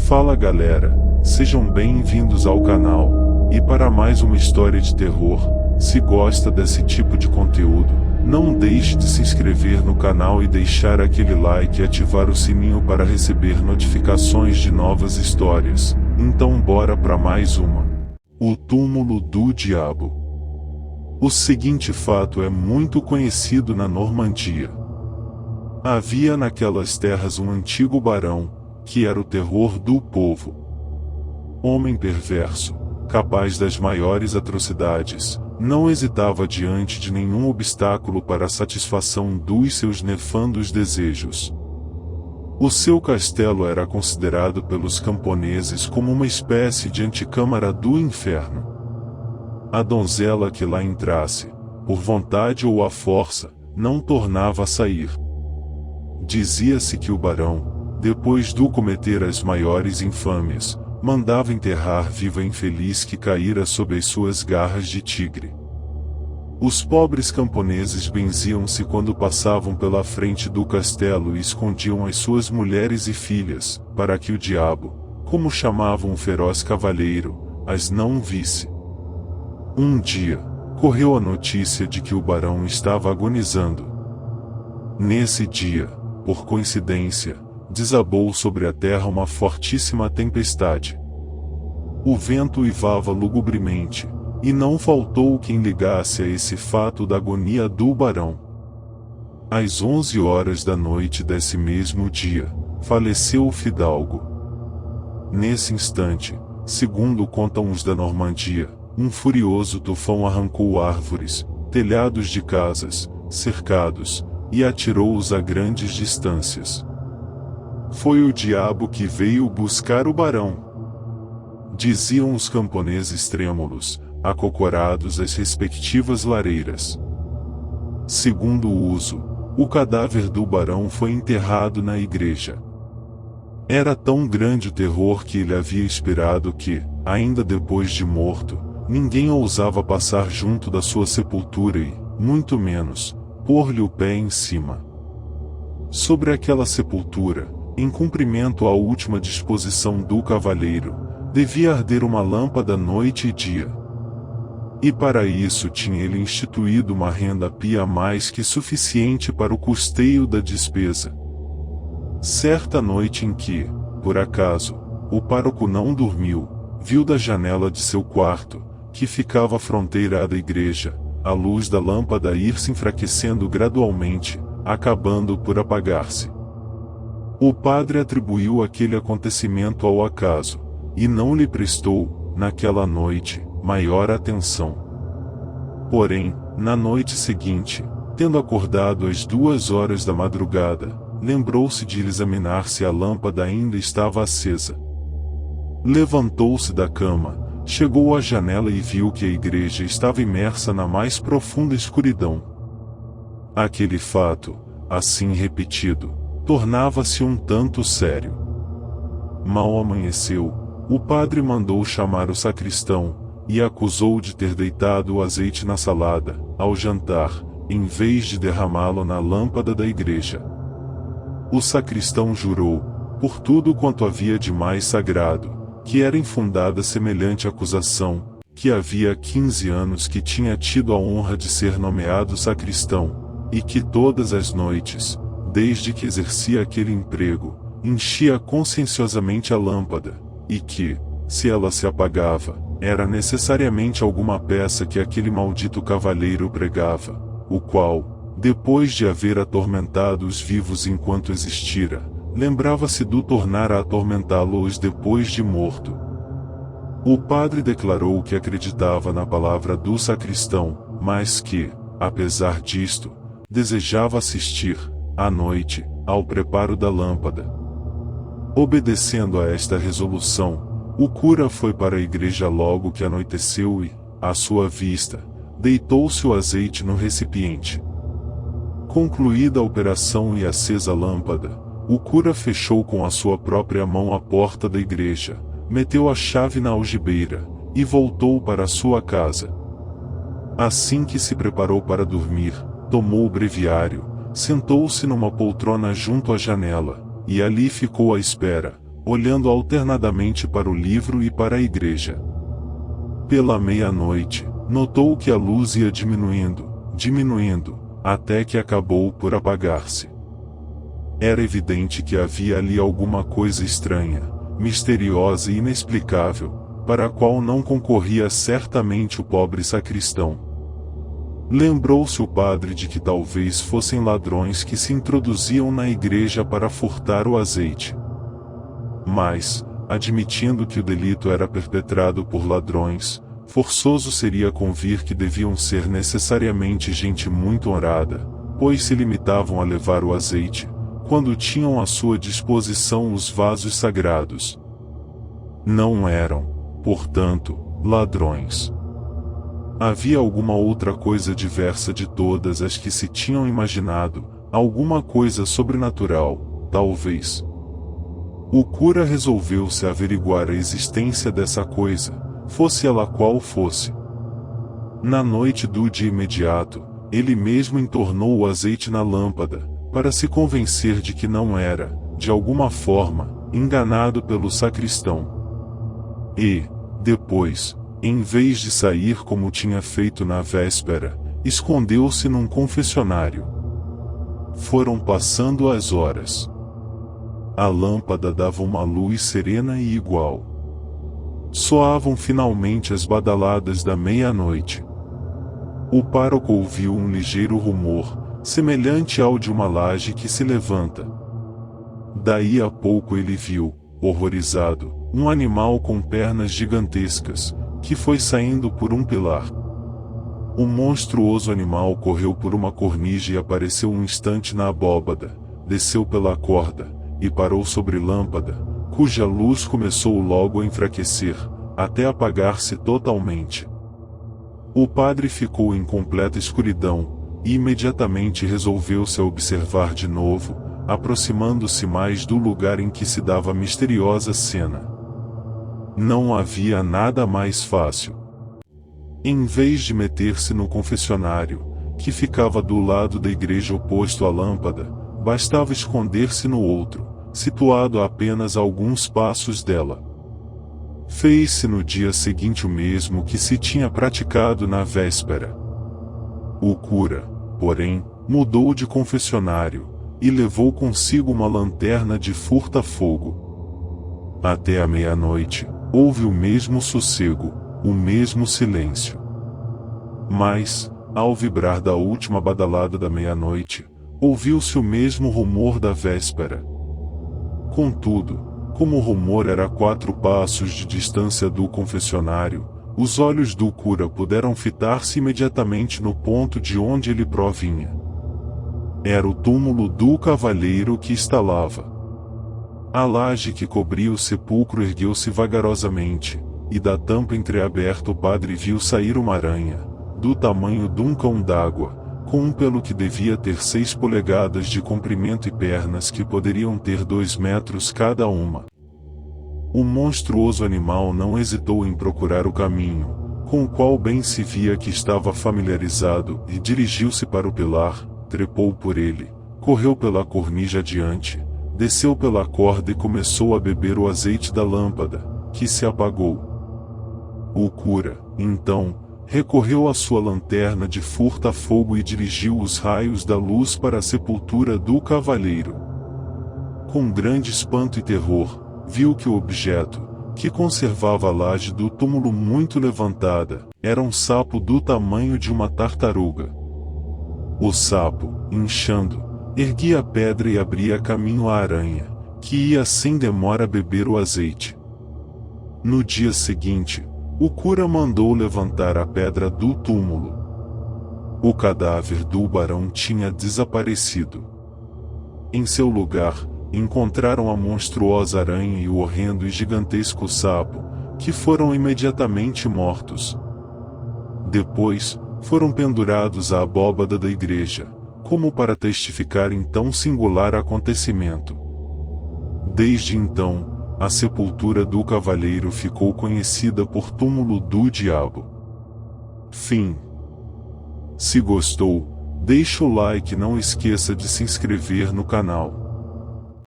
Fala galera, sejam bem-vindos ao canal, e para mais uma história de terror. Se gosta desse tipo de conteúdo, não deixe de se inscrever no canal e deixar aquele like e ativar o sininho para receber notificações de novas histórias. Então bora para mais uma. O túmulo do diabo. O seguinte fato é muito conhecido na Normandia. Havia naquelas terras um antigo barão, que era o terror do povo. Homem perverso, capaz das maiores atrocidades, não hesitava diante de nenhum obstáculo para a satisfação dos seus nefandos desejos. O seu castelo era considerado pelos camponeses como uma espécie de antecâmara do inferno. A donzela que lá entrasse, por vontade ou à força, não tornava a sair. Dizia-se que o barão, depois de cometer as maiores infâmias, mandava enterrar viva a infeliz que caíra sob as suas garras de tigre. Os pobres camponeses benziam-se quando passavam pela frente do castelo e escondiam as suas mulheres e filhas, para que o diabo, como chamavam o feroz cavalheiro, as não visse. Um dia, correu a notícia de que o barão estava agonizando. Nesse dia, por coincidência, desabou sobre a terra uma fortíssima tempestade. O vento uivava lugubremente, e não faltou quem ligasse a esse fato da agonia do barão. Às 11 horas da noite desse mesmo dia, faleceu o fidalgo. Nesse instante, segundo contam os da Normandia, um furioso tufão arrancou árvores, telhados de casas, cercados, e atirou-os a grandes distâncias. Foi o diabo que veio buscar o barão, diziam os camponeses trêmulos, acocorados às respectivas lareiras. Segundo o uso, o cadáver do barão foi enterrado na igreja. Era tão grande o terror que ele havia inspirado que, ainda depois de morto, ninguém ousava passar junto da sua sepultura e, muito menos, pôr-lhe o pé em cima. Sobre aquela sepultura, em cumprimento à última disposição do cavalheiro, devia arder uma lâmpada noite e dia. E para isso tinha ele instituído uma renda pia mais que suficiente para o custeio da despesa. Certa noite em que, por acaso, o pároco não dormiu, viu da janela de seu quarto, que ficava à fronteira da igreja, a luz da lâmpada ir se enfraquecendo gradualmente, acabando por apagar-se. O padre atribuiu aquele acontecimento ao acaso, e não lhe prestou, naquela noite, maior atenção. Porém, na noite seguinte, tendo acordado às 2 horas da madrugada, lembrou-se de examinar se a lâmpada ainda estava acesa. Levantou-se da cama, chegou à janela e viu que a igreja estava imersa na mais profunda escuridão. Aquele fato, assim repetido, tornava-se um tanto sério. Mal amanheceu, o padre mandou chamar o sacristão, e acusou de ter deitado o azeite na salada, ao jantar, em vez de derramá-lo na lâmpada da igreja. O sacristão jurou, por tudo quanto havia de mais sagrado, que era infundada semelhante acusação, que havia 15 anos que tinha tido a honra de ser nomeado sacristão, e que todas as noites, desde que exercia aquele emprego, enchia conscienciosamente a lâmpada, e que, se ela se apagava, era necessariamente alguma peça que aquele maldito cavalheiro pregava, o qual, depois de haver atormentado os vivos enquanto existira, lembrava-se do tornar a atormentá-los depois de morto. O padre declarou que acreditava na palavra do sacristão, mas que, apesar disto, desejava assistir, à noite, ao preparo da lâmpada. Obedecendo a esta resolução, o cura foi para a igreja logo que anoiteceu e, à sua vista, deitou-se o azeite no recipiente. Concluída a operação e acesa a lâmpada, o cura fechou com a sua própria mão a porta da igreja, meteu a chave na algibeira, e voltou para a sua casa. Assim que se preparou para dormir, tomou o breviário, sentou-se numa poltrona junto à janela, e ali ficou à espera, olhando alternadamente para o livro e para a igreja. Pela meia-noite, notou que a luz ia diminuindo, até que acabou por apagar-se. Era evidente que havia ali alguma coisa estranha, misteriosa e inexplicável, para a qual não concorria certamente o pobre sacristão. Lembrou-se o padre de que talvez fossem ladrões que se introduziam na igreja para furtar o azeite. Mas, admitindo que o delito era perpetrado por ladrões, forçoso seria convir que deviam ser necessariamente gente muito honrada, pois se limitavam a levar o azeite, quando tinham à sua disposição os vasos sagrados. Não eram, portanto, ladrões. Havia alguma outra coisa diversa de todas as que se tinham imaginado, alguma coisa sobrenatural, talvez. O cura resolveu-se averiguar a existência dessa coisa, fosse ela qual fosse. Na noite do dia imediato, ele mesmo entornou o azeite na lâmpada, para se convencer de que não era, de alguma forma, enganado pelo sacristão. E, depois, em vez de sair como tinha feito na véspera, escondeu-se num confessionário. Foram passando as horas. A lâmpada dava uma luz serena e igual. Soavam finalmente as badaladas da meia-noite. O pároco ouviu um ligeiro rumor, semelhante ao de uma laje que se levanta. Daí a pouco ele viu, horrorizado, um animal com pernas gigantescas, que foi saindo por um pilar. O monstruoso animal correu por uma cornija e apareceu um instante na abóbada, desceu pela corda, e parou sobre lâmpada, cuja luz começou logo a enfraquecer, até apagar-se totalmente. O padre ficou em completa escuridão, e imediatamente resolveu-se a observar de novo, aproximando-se mais do lugar em que se dava a misteriosa cena. Não havia nada mais fácil. Em vez de meter-se no confessionário, que ficava do lado da igreja oposto à lâmpada, bastava esconder-se no outro, situado a apenas alguns passos dela. Fez-se no dia seguinte o mesmo que se tinha praticado na véspera. O cura, porém, mudou de confessionário, e levou consigo uma lanterna de furta-fogo. Até a meia-noite, houve o mesmo sossego, o mesmo silêncio. Mas, ao vibrar da última badalada da meia-noite, ouviu-se o mesmo rumor da véspera. Contudo, como o rumor era a 4 passos de distância do confessionário, os olhos do cura puderam fitar-se imediatamente no ponto de onde ele provinha. Era o túmulo do cavalheiro que estalava. A laje que cobria o sepulcro ergueu-se vagarosamente, e da tampa entreaberta o padre viu sair uma aranha, do tamanho de um cão d'água, com um pelo que devia ter 6 polegadas de comprimento e pernas que poderiam ter 2 metros cada uma. O monstruoso animal não hesitou em procurar o caminho, com o qual bem se via que estava familiarizado, e dirigiu-se para o pilar, trepou por ele, correu pela cornija adiante, desceu pela corda e começou a beber o azeite da lâmpada, que se apagou. O cura, então, recorreu à sua lanterna de furta-fogo e dirigiu os raios da luz para a sepultura do cavalheiro. Com grande espanto e terror, viu que o objeto, que conservava a laje do túmulo muito levantada, era um sapo do tamanho de uma tartaruga. O sapo, inchando, erguia a pedra e abria caminho à aranha, que ia sem demora beber o azeite. No dia seguinte, o cura mandou levantar a pedra do túmulo. O cadáver do barão tinha desaparecido. Em seu lugar, encontraram a monstruosa aranha e o horrendo e gigantesco sapo, que foram imediatamente mortos. Depois, foram pendurados à abóbada da igreja, como para testificar em tão singular acontecimento. Desde então, a sepultura do cavalheiro ficou conhecida por túmulo do diabo. Fim. Se gostou, deixa o like e não esqueça de se inscrever no canal.